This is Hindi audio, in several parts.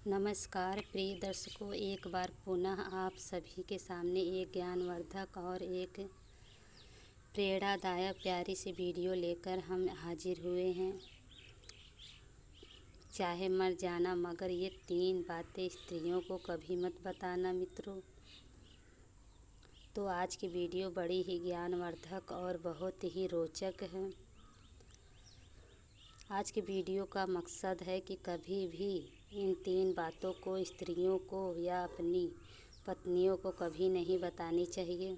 नमस्कार प्रिय दर्शकों, एक बार पुनः आप सभी के सामने एक ज्ञानवर्धक और एक प्रेरणादायक प्यारी सी वीडियो लेकर हम हाजिर हुए हैं। चाहे मर जाना मगर ये 3 बातें स्त्रियों को कभी मत बताना मित्रों। तो आज की वीडियो बड़ी ही ज्ञानवर्धक और बहुत ही रोचक है। आज की वीडियो का मकसद है कि कभी भी इन 3 बातों को स्त्रियों को या अपनी पत्नियों को कभी नहीं बतानी चाहिए।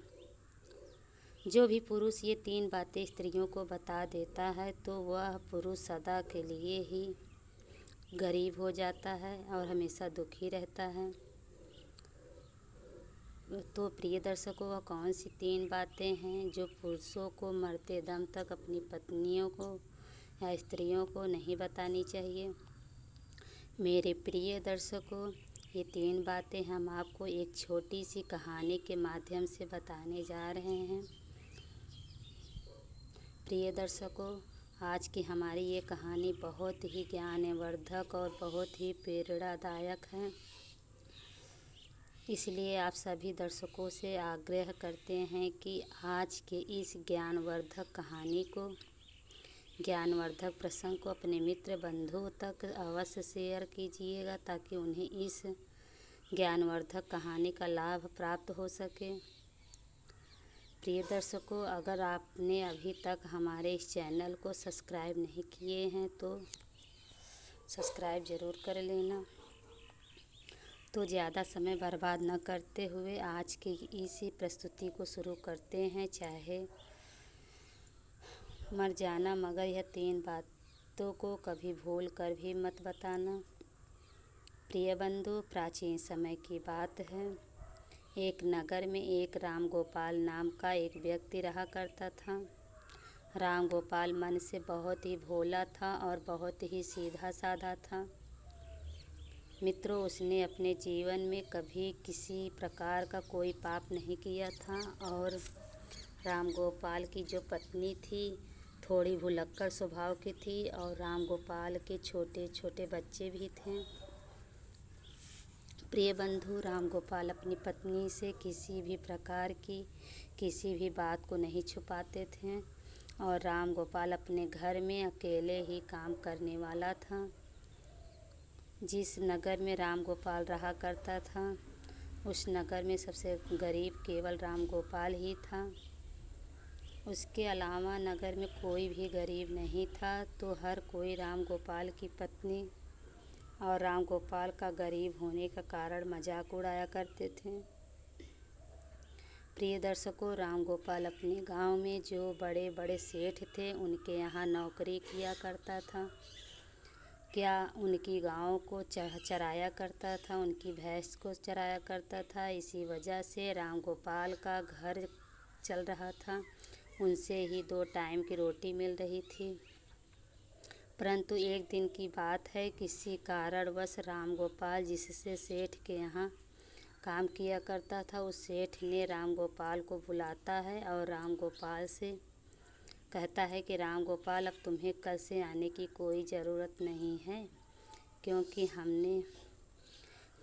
जो भी पुरुष ये 3 बातें स्त्रियों को बता देता है तो वह पुरुष सदा के लिए ही गरीब हो जाता है और हमेशा दुखी रहता है। तो प्रिय दर्शकों, वह कौन सी 3 बातें हैं जो पुरुषों को मरते दम तक अपनी पत्नियों को या स्त्रियों को नहीं बतानी चाहिए। मेरे प्रिय दर्शकों, ये 3 बातें हम आपको एक छोटी सी कहानी के माध्यम से बताने जा रहे हैं। प्रिय दर्शकों, आज की हमारी ये कहानी बहुत ही ज्ञानवर्धक और बहुत ही प्रेरणादायक है। इसलिए आप सभी दर्शकों से आग्रह करते हैं कि आज के इस ज्ञानवर्धक कहानी को, ज्ञानवर्धक प्रसंग को अपने मित्र बंधुओं तक अवश्य शेयर कीजिएगा ताकि उन्हें इस ज्ञानवर्धक कहानी का लाभ प्राप्त हो सके। प्रिय दर्शकों, अगर आपने अभी तक हमारे इस चैनल को सब्सक्राइब नहीं किए हैं तो सब्सक्राइब ज़रूर कर लेना। तो ज़्यादा समय बर्बाद न करते हुए आज की इसी प्रस्तुति को शुरू करते हैं। चाहे मर जाना मगर यह 3 बातों को कभी भूल कर भी मत बताना। प्रिय बंधु, प्राचीन समय की बात है। एक नगर में एक राम गोपाल नाम का एक व्यक्ति रहा करता था। राम गोपाल मन से बहुत ही भोला था और बहुत ही सीधा साधा था। मित्रों, उसने अपने जीवन में कभी किसी प्रकार का कोई पाप नहीं किया था और राम गोपाल की जो पत्नी थी थोड़ी भुलक्कड़ स्वभाव की थी और राम गोपाल के छोटे छोटे बच्चे भी थे। प्रिय बंधु, राम गोपाल अपनी पत्नी से किसी भी प्रकार की किसी भी बात को नहीं छुपाते थे और राम गोपाल अपने घर में अकेले ही काम करने वाला था। जिस नगर में राम गोपाल रहा करता था उस नगर में सबसे गरीब केवल राम गोपाल ही था। उसके अलावा नगर में कोई भी गरीब नहीं था। तो हर कोई राम गोपाल की पत्नी और राम गोपाल का गरीब होने का कारण मजाक उड़ाया करते थे। प्रिय दर्शकों, राम गोपाल अपने गांव में जो बड़े बड़े सेठ थे उनके यहाँ नौकरी किया करता था। क्या उनकी गायों को चराया करता था, उनकी भैंस को चराया करता था। इसी वजह से राम गोपाल का घर चल रहा था। उनसे ही 2 टाइम की रोटी मिल रही थी। परंतु एक दिन की बात है, किसी कारणवश राम गोपाल जिससे सेठ के यहाँ काम किया करता था उस सेठ ने राम गोपाल को बुलाता है और राम गोपाल से कहता है कि राम गोपाल, अब तुम्हें कल से आने की कोई ज़रूरत नहीं है क्योंकि हमने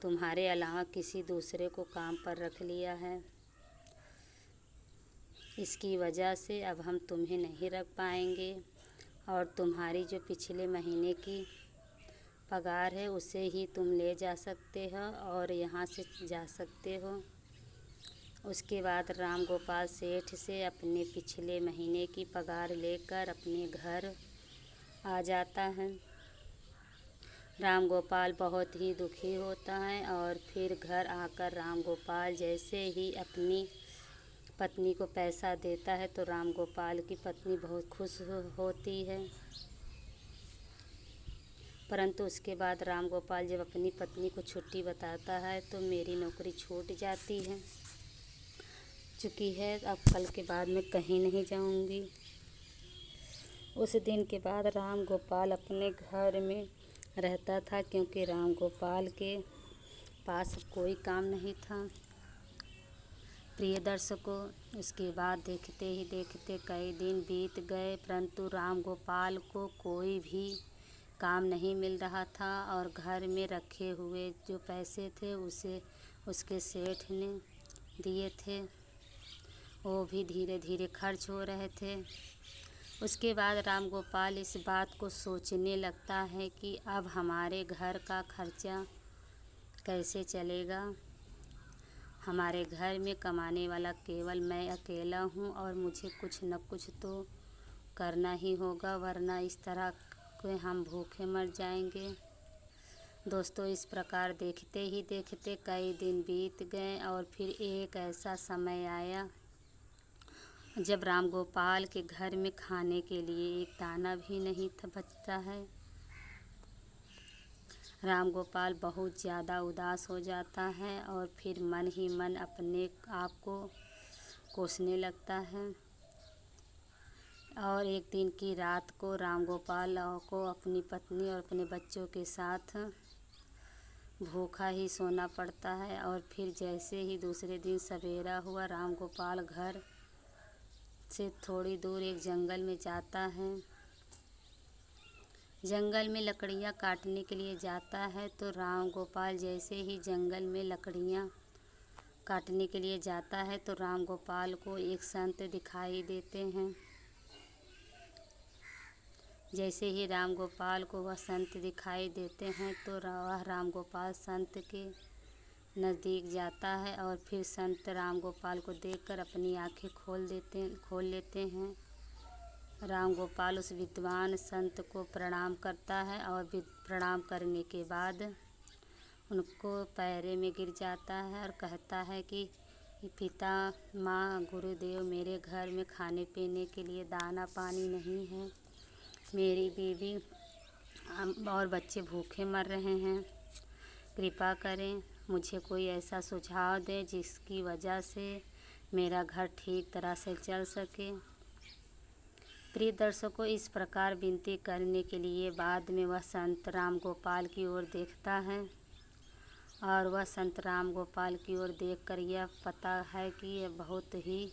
तुम्हारे अलावा किसी दूसरे को काम पर रख लिया है। इसकी वजह से अब हम तुम्हें नहीं रख पाएंगे और तुम्हारी जो पिछले महीने की पगार है उसे ही तुम ले जा सकते हो और यहाँ से जा सकते हो। उसके बाद राम गोपाल सेठ से अपने पिछले महीने की पगार लेकर अपने घर आ जाता है। राम गोपाल बहुत ही दुखी होता है और फिर घर आकर राम गोपाल जैसे ही अपनी पत्नी को पैसा देता है तो राम गोपाल की पत्नी बहुत खुश होती है। परंतु उसके बाद राम गोपाल जब अपनी पत्नी को छुट्टी बताता है तो मेरी नौकरी छूट जाती है, चुकी है, अब कल के बाद मैं कहीं नहीं जाऊंगी। उस दिन के बाद राम गोपाल अपने घर में रहता था क्योंकि राम गोपाल के पास कोई काम नहीं था। प्रिय दर्शकों, उसके बाद देखते ही देखते कई दिन बीत गए परंतु राम गोपाल को कोई भी काम नहीं मिल रहा था और घर में रखे हुए जो पैसे थे उसे उसके सेठ ने दिए थे, वो भी धीरे धीरे खर्च हो रहे थे। उसके बाद राम गोपाल इस बात को सोचने लगता है कि अब हमारे घर का खर्चा कैसे चलेगा। हमारे घर में कमाने वाला केवल मैं अकेला हूँ और मुझे कुछ न कुछ तो करना ही होगा, वरना इस तरह के हम भूखे मर जाएंगे। दोस्तों, इस प्रकार देखते ही देखते कई दिन बीत गए और फिर एक ऐसा समय आया जब राम गोपाल के घर में खाने के लिए एक दाना भी नहीं था बचता है। राम गोपाल बहुत ज़्यादा उदास हो जाता है और फिर मन ही मन अपने आप को कोसने लगता है। और एक दिन की रात को राम गोपाल को अपनी पत्नी और अपने बच्चों के साथ भूखा ही सोना पड़ता है। और फिर जैसे ही दूसरे दिन सवेरा हुआ, राम गोपाल घर से थोड़ी दूर एक जंगल में जाता है। जंगल में लकड़ियाँ काटने के लिए जाता है तो राम गोपाल जैसे ही जंगल में लकड़ियाँ काटने के लिए जाता है तो राम गोपाल को एक संत दिखाई देते हैं। जैसे ही राम गोपाल को वह संत दिखाई देते हैं तो वह राम गोपाल संत के नज़दीक जाता है और फिर संत राम गोपाल को देखकर अपनी आंखें खोल लेते हैं। राम गोपाल उस विद्वान संत को प्रणाम करता है और प्रणाम करने के बाद उनको पैरे में गिर जाता है और कहता है कि पिता, माँ, गुरुदेव, मेरे घर में खाने पीने के लिए दाना पानी नहीं है। मेरी बीवी और बच्चे भूखे मर रहे हैं। कृपा करें, मुझे कोई ऐसा सुझाव दें जिसकी वजह से मेरा घर ठीक तरह से चल सके। प्रिय दर्शकों, इस प्रकार विनती करने के लिए बाद में वह संत राम गोपाल की ओर देखता है और वह संत राम गोपाल की ओर देखकर यह पता है कि यह बहुत ही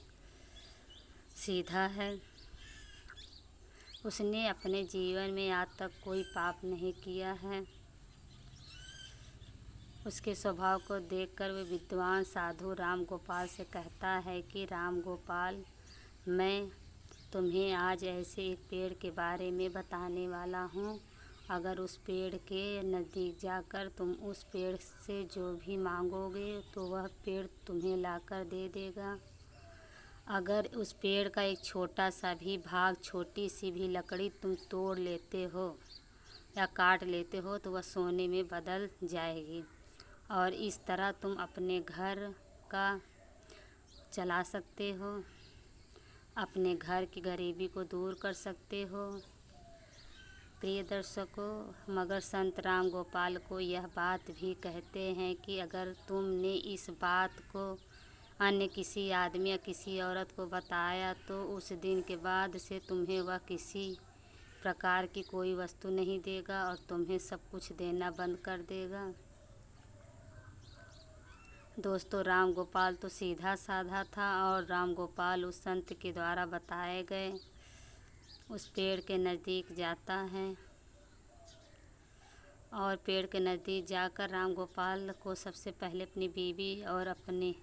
सीधा है। उसने अपने जीवन में आज तक कोई पाप नहीं किया है। उसके स्वभाव को देखकर वह विद्वान साधु राम गोपाल से कहता है कि राम गोपाल, मैं तुम्हें आज ऐसे एक पेड़ के बारे में बताने वाला हूँ। अगर उस पेड़ के नज़दीक जाकर तुम उस पेड़ से जो भी मांगोगे तो वह पेड़ तुम्हें लाकर दे देगा। अगर उस पेड़ का एक छोटा सा भी भाग, छोटी सी भी लकड़ी तुम तोड़ लेते हो या काट लेते हो तो वह सोने में बदल जाएगी और इस तरह तुम अपने घर का चला सकते हो, अपने घर की गरीबी को दूर कर सकते हो। प्रिय दर्शकों, मगर संत राम गोपाल को यह बात भी कहते हैं कि अगर तुमने इस बात को अन्य किसी आदमी या किसी औरत को बताया तो उस दिन के बाद से तुम्हें वह किसी प्रकार की कोई वस्तु नहीं देगा और तुम्हें सब कुछ देना बंद कर देगा। दोस्तों, राम गोपाल तो सीधा साधा था और राम गोपाल उस संत के द्वारा बताए गए उस पेड़ के नज़दीक जाता है और पेड़ के नज़दीक जाकर राम गोपाल को सबसे पहले अपनी बीवी और अपने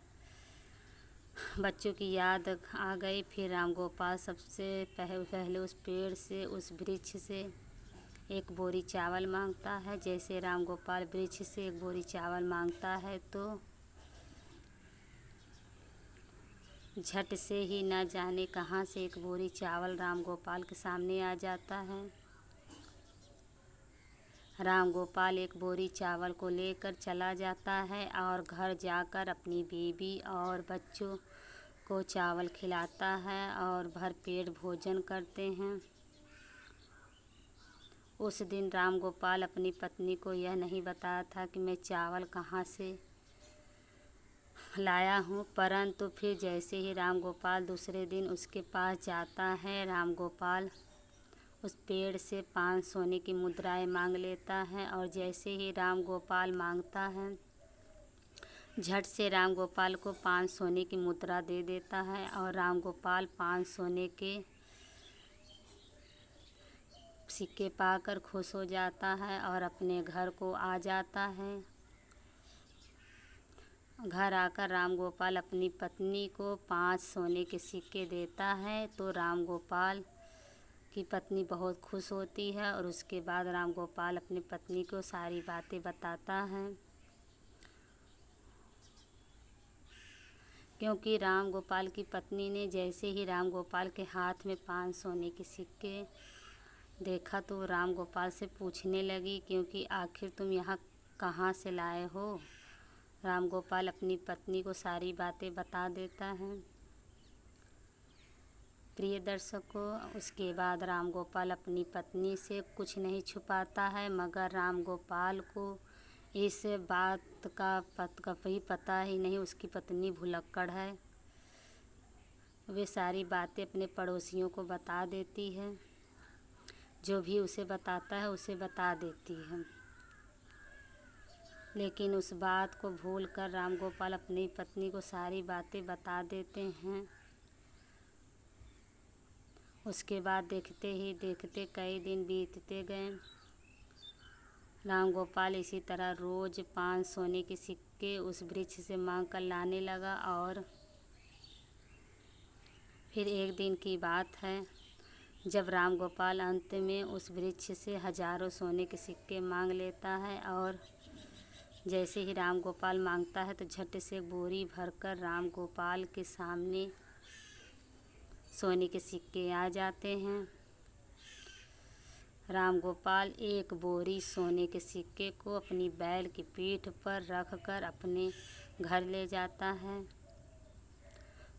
बच्चों की याद आ गई। फिर राम गोपाल सबसे पहले उस पेड़ से, उस वृक्ष से एक बोरी चावल मांगता है। जैसे राम गोपाल वृक्ष से एक बोरी चावल मांगता है तो झट से ही न जाने कहाँ से एक बोरी चावल राम गोपाल के सामने आ जाता है। राम गोपाल एक बोरी चावल को लेकर चला जाता है और घर जाकर अपनी बीवी और बच्चों को चावल खिलाता है और भरपेट भोजन करते हैं। उस दिन राम गोपाल अपनी पत्नी को यह नहीं बताया था कि मैं चावल कहाँ से लाया हूँ, परंतु फिर जैसे ही राम गोपाल दूसरे दिन उसके पास जाता है, राम गोपाल उस पेड़ से 5 सोने की मुद्राएं मांग लेता है और जैसे ही राम गोपाल मांगता है, झट से राम गोपाल को 5 सोने की मुद्रा दे देता है और राम गोपाल 5 सोने के सिक्के पाकर खुश हो जाता है और अपने घर को आ जाता है। घर आकर राम गोपाल अपनी पत्नी को 5 सोने के सिक्के देता है, तो राम गोपाल की पत्नी बहुत खुश होती है और उसके बाद राम गोपाल अपनी पत्नी को सारी बातें बताता है। क्योंकि राम गोपाल की पत्नी ने जैसे ही राम गोपाल के हाथ में 5 सोने के सिक्के देखा तो राम गोपाल से पूछने लगी, क्योंकि आखिर तुम यहाँ कहाँ से लाए हो। राम गोपाल अपनी पत्नी को सारी बातें बता देता है। प्रिय दर्शकों, उसके बाद राम गोपाल अपनी पत्नी से कुछ नहीं छुपाता है, मगर राम गोपाल को इस बात का कभी पता ही नहीं उसकी पत्नी भुलक्कड़ है। वे सारी बातें अपने पड़ोसियों को बता देती है, जो भी उसे बताता है उसे बता देती है। लेकिन उस बात को भूलकर राम गोपाल अपनी पत्नी को सारी बातें बता देते हैं। उसके बाद देखते ही देखते कई दिन बीतते गए। राम गोपाल इसी तरह रोज़ 5 सोने के सिक्के उस वृक्ष से मांग कर लाने लगा। और फिर एक दिन की बात है, जब राम गोपाल अंत में उस वृक्ष से हजारों सोने के सिक्के मांग लेता है, और जैसे ही राम गोपाल मांगता है तो झट से बोरी भरकर राम गोपाल के सामने सोने के सिक्के आ जाते हैं। राम गोपाल एक बोरी सोने के सिक्के को अपनी बैल की पीठ पर रखकर अपने घर ले जाता है।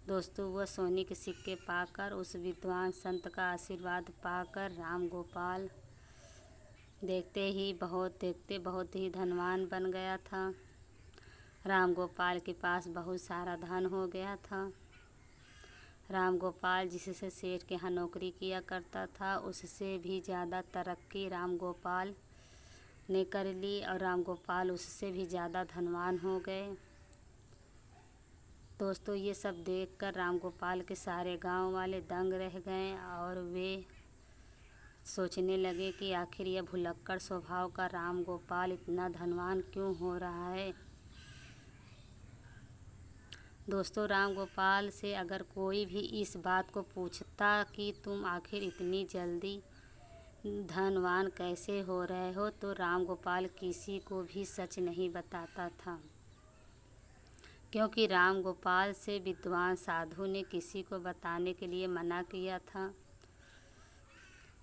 दोस्तों, वह सोने के सिक्के पाकर, उस विद्वान संत का आशीर्वाद पाकर राम गोपाल देखते बहुत ही धनवान बन गया था। राम गोपाल के पास बहुत सारा धन हो गया था। राम गोपाल जिससे सेठ के यहाँ नौकरी किया करता था, उससे भी ज़्यादा तरक्की राम गोपाल ने कर ली और राम गोपाल उससे भी ज़्यादा धनवान हो गए। दोस्तों, ये सब देखकर राम गोपाल के सारे गांव वाले दंग रह गए और वे सोचने लगे कि आखिर यह भुलक्कड़ स्वभाव का राम गोपाल इतना धनवान क्यों हो रहा है। दोस्तों, राम गोपाल से अगर कोई भी इस बात को पूछता कि तुम आखिर इतनी जल्दी धनवान कैसे हो रहे हो, तो राम गोपाल किसी को भी सच नहीं बताता था। क्योंकि राम गोपाल से विद्वान साधु ने किसी को बताने के लिए मना किया था,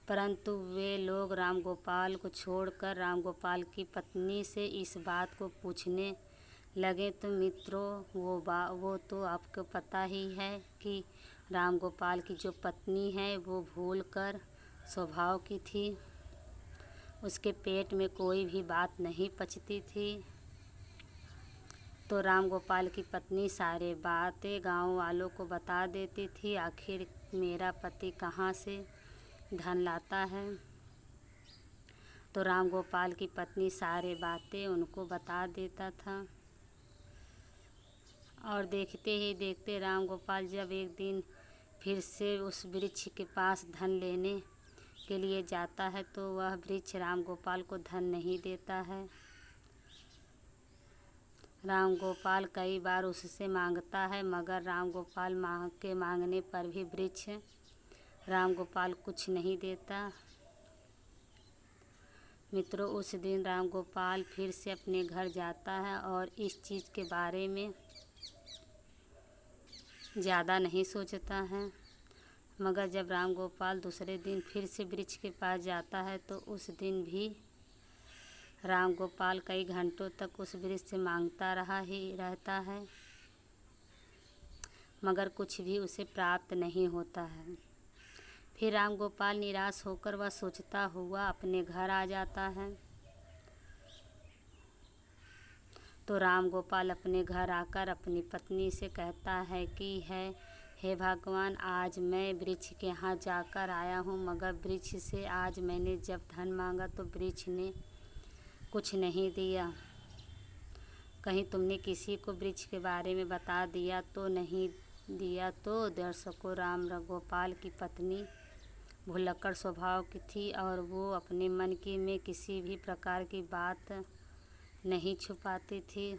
परंतु वे लोग राम गोपाल को छोड़कर राम गोपाल की पत्नी से इस बात को पूछने लगे। तो मित्रों, वो तो आपको पता ही है कि राम गोपाल की जो पत्नी है वो भूलकर स्वभाव की थी। उसके पेट में कोई भी बात नहीं पचती थी। तो राम गोपाल की पत्नी सारे बातें गांव वालों को बता देती थी, आखिर मेरा पति कहाँ से धन लाता है। तो राम गोपाल की पत्नी सारे बातें उनको बता देता था। और देखते ही देखते राम गोपाल जब एक दिन फिर से उस वृक्ष के पास धन लेने के लिए जाता है, तो वह वृक्ष राम गोपाल को धन नहीं देता है। राम गोपाल कई बार उससे मांगता है, मगर राम गोपाल मांगने पर भी वृक्ष राम गोपाल कुछ नहीं देता। मित्रों, उस दिन राम गोपाल फिर से अपने घर जाता है और इस चीज़ के बारे में ज़्यादा नहीं सोचता है। मगर जब राम गोपाल दूसरे दिन फिर से वृक्ष के पास जाता है, तो उस दिन भी राम गोपाल कई घंटों तक उस वृक्ष से मांगता रहता है, मगर कुछ भी उसे प्राप्त नहीं होता है। फिर राम गोपाल निराश होकर वह सोचता हुआ अपने घर आ जाता है। तो राम गोपाल अपने घर आकर अपनी पत्नी से कहता है कि हे भगवान, आज मैं वृक्ष के यहाँ जाकर आया हूँ, मगर वृक्ष से आज मैंने जब धन मांगा तो वृक्ष ने कुछ नहीं दिया। कहीं तुमने किसी को वृक्ष के बारे में बता दिया तो नहीं दिया। तो दर्शकों, राम गोपाल की पत्नी भुलक्कड़ स्वभाव की थी और वो अपने मन की में किसी भी प्रकार की बात नहीं छुपाती थी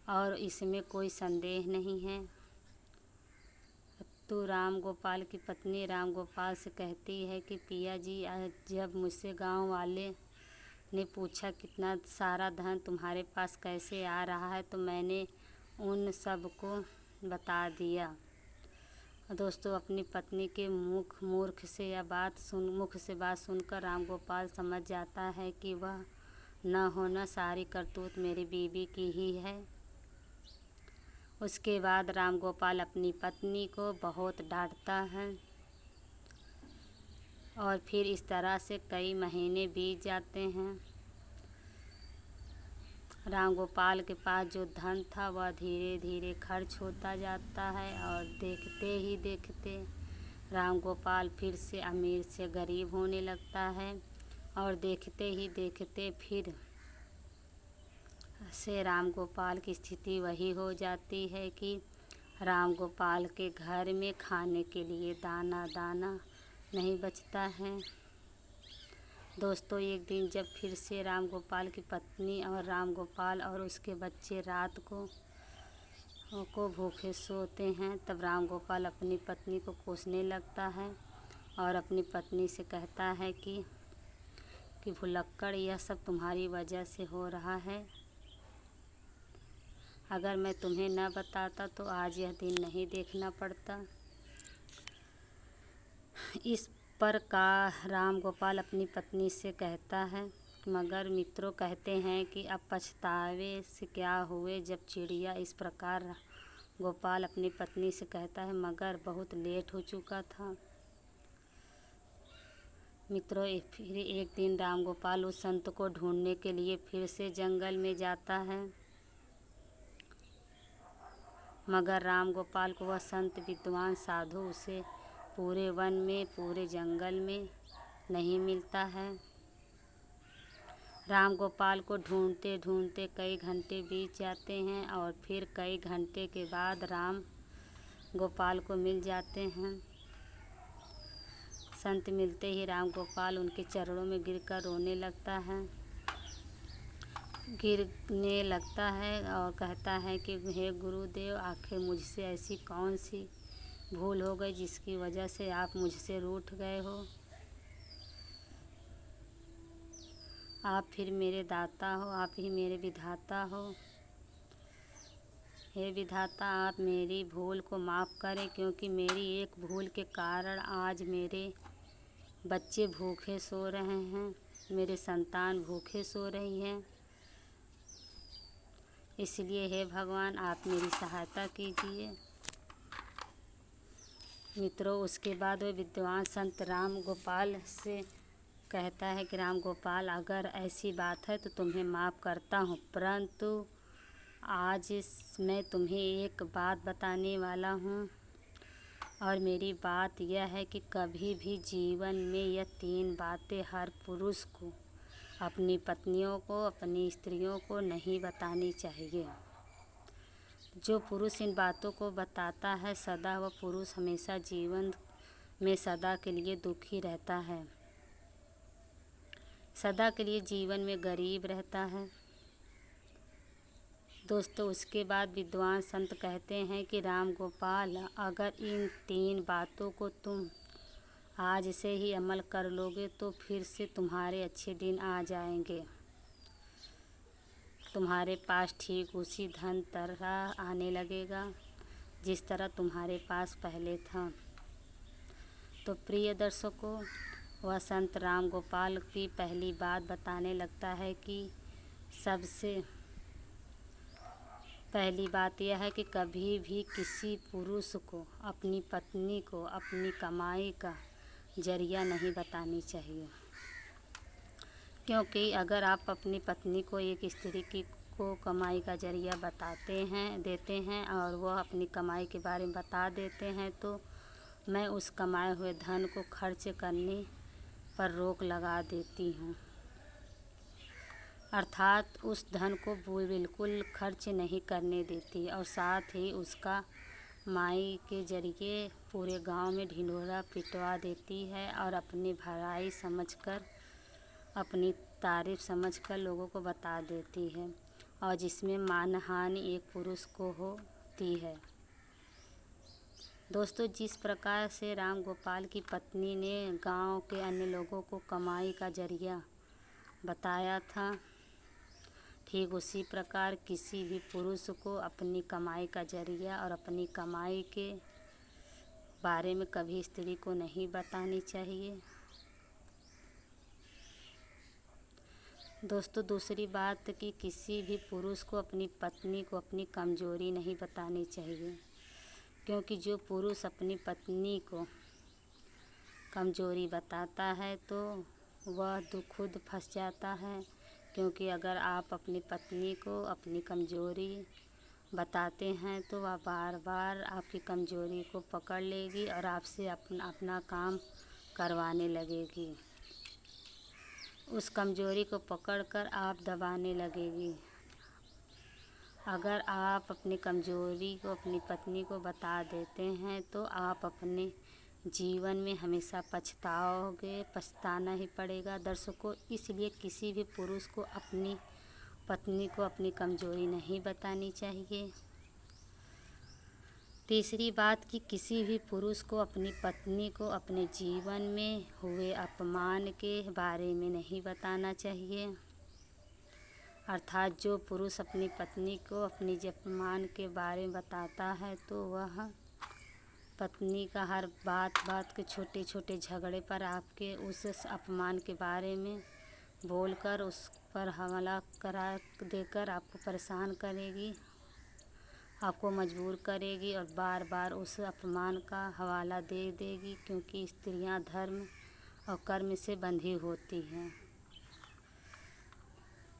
और इसमें कोई संदेह नहीं है। तो राम गोपाल की पत्नी राम गोपाल से कहती है कि पिया जी, आज जब मुझसे गांव वाले ने पूछा कितना सारा धन तुम्हारे पास कैसे आ रहा है, तो मैंने उन सब को बता दिया। दोस्तों, अपनी पत्नी के मुख से बात सुनकर राम गोपाल समझ जाता है कि वह न होना सारी करतूत मेरी बीवी की ही है। उसके बाद राम गोपाल अपनी पत्नी को बहुत डांटता है और फिर इस तरह से कई महीने बीत जाते हैं। राम गोपाल के पास जो धन था वह धीरे धीरे खर्च होता जाता है और देखते ही देखते राम गोपाल फिर से अमीर से गरीब होने लगता है और देखते ही देखते फिर से राम गोपाल की स्थिति वही हो जाती है कि राम गोपाल के घर में खाने के लिए दाना दाना नहीं बचता है। दोस्तों, एक दिन जब फिर से राम गोपाल की पत्नी और राम गोपाल और उसके बच्चे रात को भूखे सोते हैं, तब राम गोपाल अपनी पत्नी को कोसने लगता है और अपनी पत्नी से कहता है कि भुलक्कड़, यह सब तुम्हारी वजह से हो रहा है। अगर मैं तुम्हें न बताता तो आज यह दिन नहीं देखना पड़ता। इस पर का राम गोपाल अपनी पत्नी से कहता है, मगर मित्रों कहते हैं कि अब पछतावे से क्या हुए जब चिड़िया। इस प्रकार गोपाल अपनी पत्नी से कहता है, मगर बहुत लेट हो चुका था। मित्रों, फिर एक दिन राम गोपाल उस संत को ढूंढने के लिए फिर से जंगल में जाता है, मगर राम गोपाल को वह संत विद्वान साधु उसे पूरे वन में, पूरे जंगल में नहीं मिलता है। राम गोपाल को ढूंढते ढूंढते कई घंटे बीत जाते हैं और फिर कई घंटे के बाद राम गोपाल को मिल जाते हैं। संत मिलते ही राम गोपाल उनके चरणों में गिरकर रोने लगता है और कहता है कि हे गुरुदेव, आखिर मुझसे ऐसी कौन सी भूल हो गई जिसकी वजह से आप मुझसे रूठ गए हो। आप फिर मेरे दाता हो, आप ही मेरे विधाता हो। हे विधाता, आप मेरी भूल को माफ़ करें, क्योंकि मेरी एक भूल के कारण आज मेरे बच्चे भूखे सो रहे हैं, मेरे संतान भूखे सो रही हैं। इसलिए हे भगवान, आप मेरी सहायता कीजिए। मित्रों, उसके बाद वह विद्वान संत राम गोपाल से कहता है कि राम गोपाल, अगर ऐसी बात है तो तुम्हें माफ़ करता हूँ, परंतु आज मैं तुम्हें एक बात बताने वाला हूँ और मेरी बात यह है कि कभी भी जीवन में यह 3 बातें हर पुरुष को, अपनी पत्नियों को, अपनी स्त्रियों को नहीं बतानी चाहिए। जो पुरुष इन बातों को बताता है, सदा वह पुरुष हमेशा जीवन में सदा के लिए दुखी रहता है, सदा के लिए जीवन में गरीब रहता है। दोस्तों, उसके बाद विद्वान संत कहते हैं कि राम गोपाल, अगर इन 3 बातों को तुम आज से ही अमल कर लोगे तो फिर से तुम्हारे अच्छे दिन आ जाएंगे। तुम्हारे पास ठीक उसी धन तरह आने लगेगा जिस तरह तुम्हारे पास पहले था। तो प्रिय दर्शकों, वह संत राम गोपाल की पहली बात बताने लगता है कि सबसे पहली बात यह है कि कभी भी किसी पुरुष को अपनी पत्नी को अपनी कमाई का जरिया नहीं बतानी चाहिए, क्योंकि अगर आप अपनी पत्नी को एक स्त्री को कमाई का जरिया देते हैं और वह अपनी कमाई के बारे में बता देते हैं, तो मैं उस कमाए हुए धन को खर्च करने पर रोक लगा देती हूँ, अर्थात उस धन को बिल्कुल खर्च नहीं करने देती और साथ ही उसका माई के जरिए पूरे गांव में ढिंढोरा पिटवा देती है और अपनी भलाई समझकर, अपनी तारीफ समझकर लोगों को बता देती है, और जिसमें मानहानि एक पुरुष को होती है। दोस्तों, जिस प्रकार से राम गोपाल की पत्नी ने गांव के अन्य लोगों को कमाई का जरिया बताया था, ठीक उसी प्रकार किसी भी पुरुष को अपनी कमाई का जरिया और अपनी कमाई के बारे में कभी स्त्री को नहीं बतानी चाहिए। दोस्तों, दूसरी बात कि किसी भी पुरुष को अपनी पत्नी को अपनी कमजोरी नहीं बतानी चाहिए, क्योंकि जो पुरुष अपनी पत्नी को कमजोरी बताता है तो वह खुद फंस जाता है, क्योंकि अगर आप अपनी पत्नी को अपनी कमजोरी बताते हैं तो वह बार बार आपकी कमजोरी को पकड़ लेगी और आपसे अपना काम करवाने लगेगी। उस कमजोरी को पकड़कर आप दबाने लगेगी। अगर आप अपनी कमजोरी को अपनी पत्नी को बता देते हैं तो आप अपने जीवन में हमेशा पछताओगे, पछताना ही पड़ेगा। दर्शकों, इसलिए किसी भी पुरुष को अपनी पत्नी को अपनी कमजोरी नहीं बतानी चाहिए। तीसरी बात कि किसी भी पुरुष को अपनी पत्नी को अपने जीवन में हुए अपमान के बारे में नहीं बताना चाहिए। अर्थात जो पुरुष अपनी पत्नी को अपने अपमान के बारे में बताता है तो वह पत्नी का हर बात के छोटे छोटे झगड़े पर आपके उस अपमान के बारे में बोलकर उस पर हमला करा देकर आपको परेशान करेगी, आपको मजबूर करेगी और बार बार उस अपमान का हवाला दे देगी, क्योंकि स्त्रियां धर्म और कर्म से बंधी होती हैं।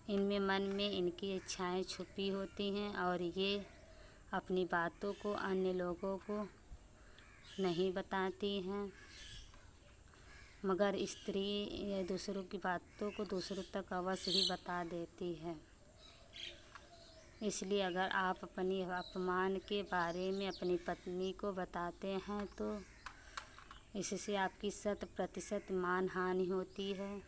इनमें मन में इनकी इच्छाएं छुपी होती हैं और ये अपनी बातों को अन्य लोगों को नहीं बताती हैं, मगर स्त्री दूसरों की बातों को दूसरों तक अवश्य ही बता देती है। इसलिए अगर आप अपनी अपमान के बारे में अपनी पत्नी को बताते हैं तो इससे आपकी 100% मानहानि होती है।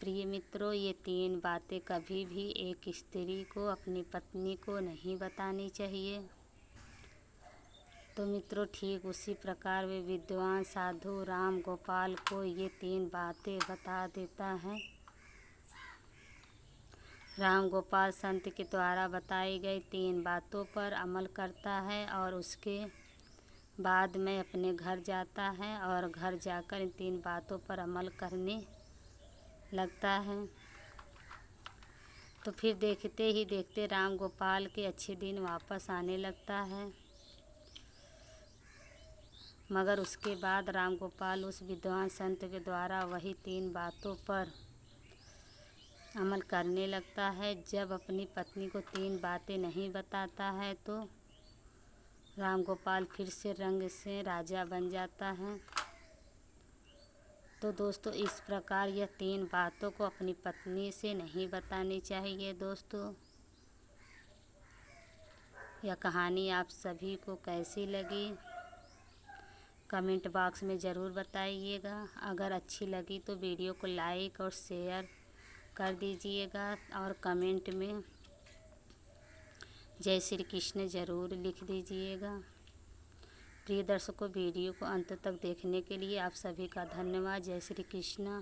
प्रिय मित्रों, ये 3 बातें कभी भी एक स्त्री को अपनी पत्नी को नहीं बतानी चाहिए। तो मित्रों, ठीक उसी प्रकार वे विद्वान साधु राम गोपाल को ये 3 बातें बता देता है। राम गोपाल संत के द्वारा बताई गई 3 बातों पर अमल करता है और उसके बाद में अपने घर जाता है और घर जाकर इन 3 बातों पर अमल करने लगता है। तो फिर देखते ही देखते राम गोपाल के अच्छे दिन वापस आने लगता है, मगर उसके बाद राम गोपाल उस विद्वान संत के द्वारा वही 3 बातों पर अमल करने लगता है। जब अपनी पत्नी को 3 बातें नहीं बताता है तो राम गोपाल फिर से रंग से राजा बन जाता है। तो दोस्तों, इस प्रकार यह 3 बातों को अपनी पत्नी से नहीं बतानी चाहिए। दोस्तों, यह कहानी आप सभी को कैसी लगी कमेंट बॉक्स में ज़रूर बताइएगा। अगर अच्छी लगी तो वीडियो को लाइक और शेयर कर दीजिएगा और कमेंट में जय श्री कृष्ण ज़रूर लिख दीजिएगा। प्रिय दर्शकों, वीडियो को अंत तक देखने के लिए आप सभी का धन्यवाद। जय श्री कृष्ण।